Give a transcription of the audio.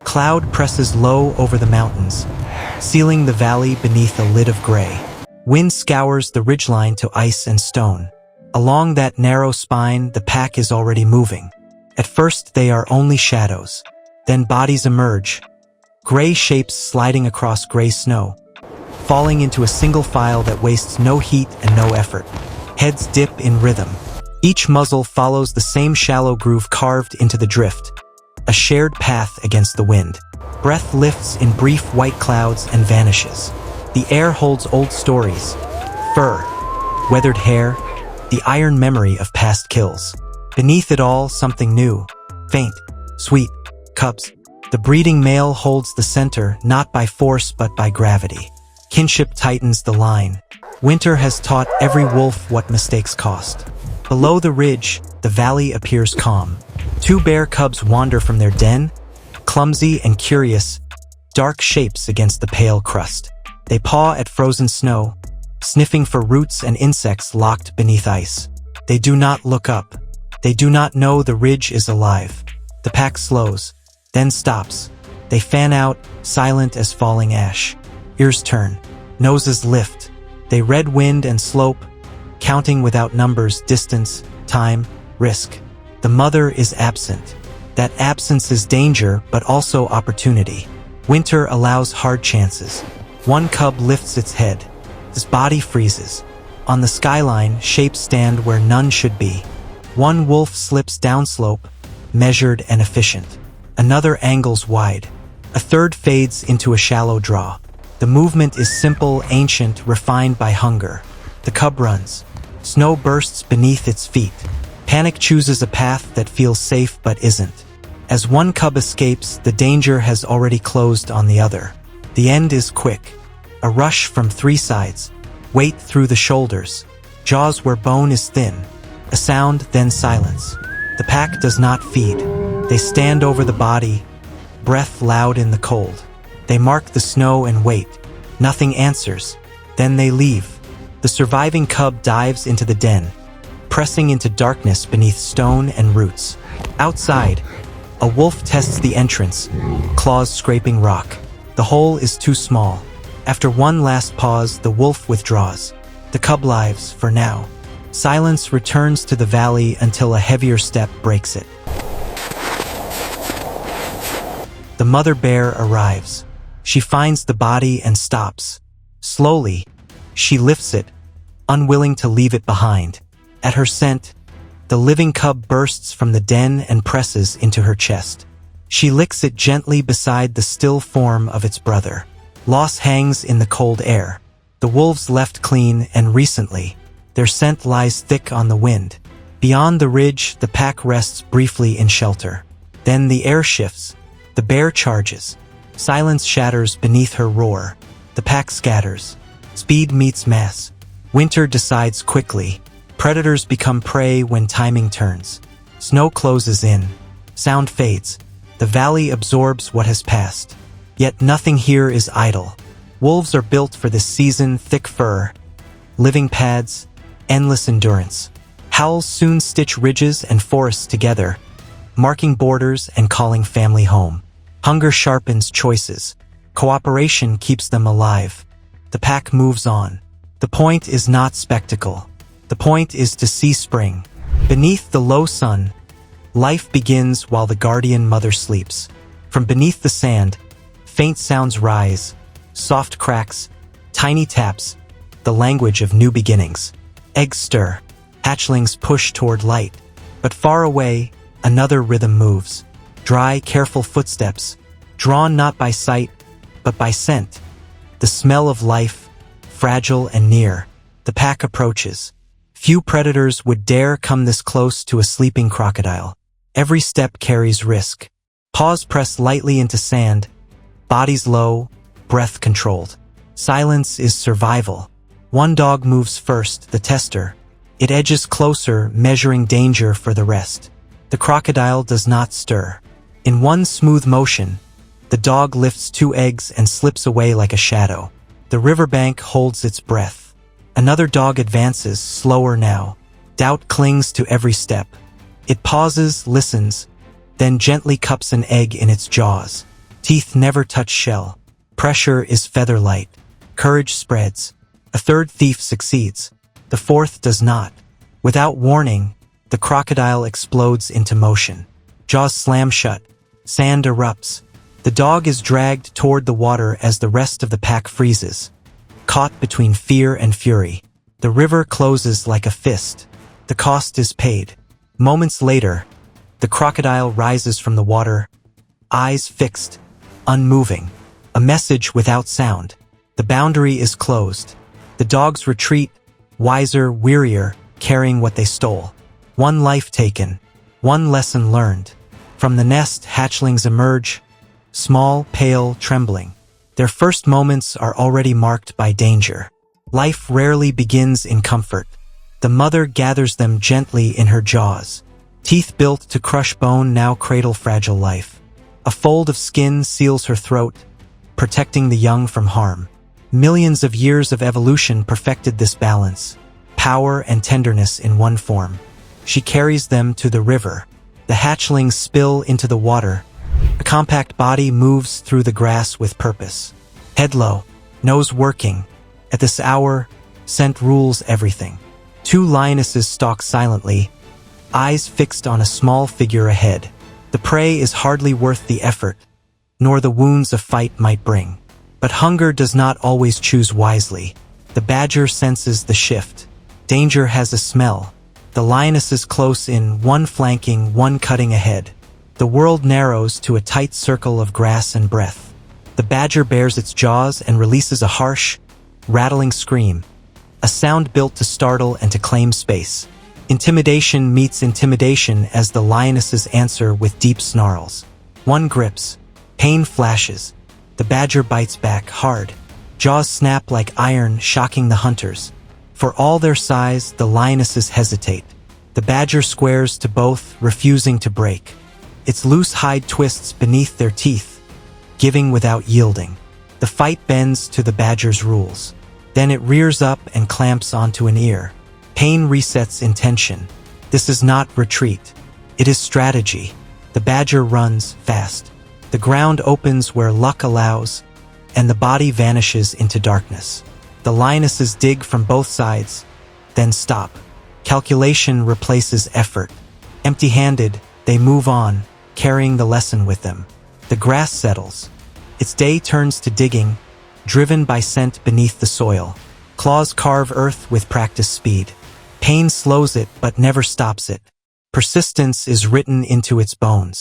Cloud presses low over the mountains, sealing the valley beneath a lid of gray. Wind scours the ridgeline to ice and stone. Along that narrow spine, the pack is already moving. At first, they are only shadows. Then bodies emerge, gray shapes sliding across gray snow, falling into a single file that wastes no heat and no effort. Heads dip in rhythm. Each muzzle follows the same shallow groove carved into the drift, a shared path against the wind. Breath lifts in brief white clouds and vanishes. The air holds old stories, fur, weathered hair, the iron memory of past kills. Beneath it all, something new, faint, sweet, cubs. The breeding male holds the center, not by force but by gravity. Kinship tightens the line. Winter has taught every wolf what mistakes cost. Below the ridge, the valley appears calm. Two bear cubs wander from their den, clumsy and curious, dark shapes against the pale crust. They paw at frozen snow, sniffing for roots and insects locked beneath ice. They do not look up. They do not know the ridge is alive. The pack slows, then stops. They fan out, silent as falling ash. Ears turn, noses lift. They red wind and slope, counting without numbers, distance, time, risk. The mother is absent. That absence is danger, but also opportunity. Winter allows hard chances. One cub lifts its head. His body freezes. On the skyline, shapes stand where none should be. One wolf slips downslope, measured and efficient. Another angles wide. A third fades into a shallow draw. The movement is simple, ancient, refined by hunger. The cub runs. Snow bursts beneath its feet. Panic chooses a path that feels safe but isn't. As one cub escapes, the danger has already closed on the other. The end is quick. A rush from three sides. Weight through the shoulders. Jaws where bone is thin. A sound, then silence. The pack does not feed. They stand over the body, breath loud in the cold. They mark the snow and wait. Nothing answers. Then they leave. The surviving cub dives into the den, pressing into darkness beneath stone and roots. Outside, a wolf tests the entrance, claws scraping rock. The hole is too small. After one last pause, the wolf withdraws. The cub lives, for now. Silence returns to the valley until a heavier step breaks it. The mother bear arrives. She finds the body and stops. Slowly, she lifts it, unwilling to leave it behind. At her scent, the living cub bursts from the den and presses into her chest. She licks it gently beside the still form of its brother. Loss hangs in the cold air. The wolves left clean and recently. Their scent lies thick on the wind. Beyond the ridge, the pack rests briefly in shelter. Then the air shifts. The bear charges. Silence shatters beneath her roar. The pack scatters. Speed meets mass. Winter decides quickly. Predators become prey when timing turns. Snow closes in. Sound fades. The valley absorbs what has passed. Yet nothing here is idle. Wolves are built for this season, thick fur, living pads, endless endurance. Howls soon stitch ridges and forests together, marking borders and calling family home. Hunger sharpens choices. Cooperation keeps them alive. The pack moves on. The point is not spectacle. The point is to see spring. Beneath the low sun, life begins while the guardian mother sleeps. From beneath the sand, faint sounds rise, soft cracks, tiny taps, the language of new beginnings. Eggs stir, hatchlings push toward light. But far away, another rhythm moves. Dry, careful footsteps, drawn not by sight, but by scent. The smell of life, fragile and near. The pack approaches. Few predators would dare come this close to a sleeping crocodile. Every step carries risk. Paws press lightly into sand, bodies low, breath controlled. Silence is survival. One dog moves first, the tester. It edges closer, measuring danger for the rest. The crocodile does not stir. In one smooth motion, the dog lifts 2 eggs and slips away like a shadow. The riverbank holds its breath. Another dog advances, slower now. Doubt clings to every step. It pauses, listens, then gently cups an egg in its jaws. Teeth never touch shell. Pressure is feather light. Courage spreads. A third thief succeeds. The fourth does not. Without warning, the crocodile explodes into motion. Jaws slam shut. Sand erupts. The dog is dragged toward the water as the rest of the pack freezes. Caught between fear and fury. The river closes like a fist. The cost is paid. Moments later, the crocodile rises from the water, eyes fixed, unmoving. A message without sound. The boundary is closed. The dogs retreat, wiser, wearier, carrying what they stole. One life taken, one lesson learned. From the nest, hatchlings emerge, small, pale, trembling. Their first moments are already marked by danger. Life rarely begins in comfort. The mother gathers them gently in her jaws. Teeth built to crush bone now cradle fragile life. A fold of skin seals her throat, protecting the young from harm. Millions of years of evolution perfected this balance, power and tenderness in one form. She carries them to the river. The hatchlings spill into the water. A compact body moves through the grass with purpose. Head low, nose working. At this hour, scent rules everything. Two lionesses stalk silently, eyes fixed on a small figure ahead. The prey is hardly worth the effort, nor the wounds a fight might bring. But hunger does not always choose wisely. The badger senses the shift. Danger has a smell. The lioness is close in, one flanking, one cutting ahead. The world narrows to a tight circle of grass and breath. The badger bares its jaws and releases a harsh, rattling scream, a sound built to startle and to claim space. Intimidation meets intimidation as the lionesses answer with deep snarls. One grips. Pain flashes. The badger bites back hard. Jaws snap like iron, shocking the hunters. For all their size, the lionesses hesitate. The badger squares to both, refusing to break. Its loose hide twists beneath their teeth, giving without yielding. The fight bends to the badger's rules. Then it rears up and clamps onto an ear. Pain resets intention. This is not retreat. It is strategy. The badger runs fast. The ground opens where luck allows, and the body vanishes into darkness. The lionesses dig from both sides, then stop. Calculation replaces effort. Empty-handed, they move on, carrying the lesson with them. The grass settles. Its day turns to digging, driven by scent beneath the soil. Claws carve earth with practiced speed. Pain slows it but never stops it. Persistence is written into its bones.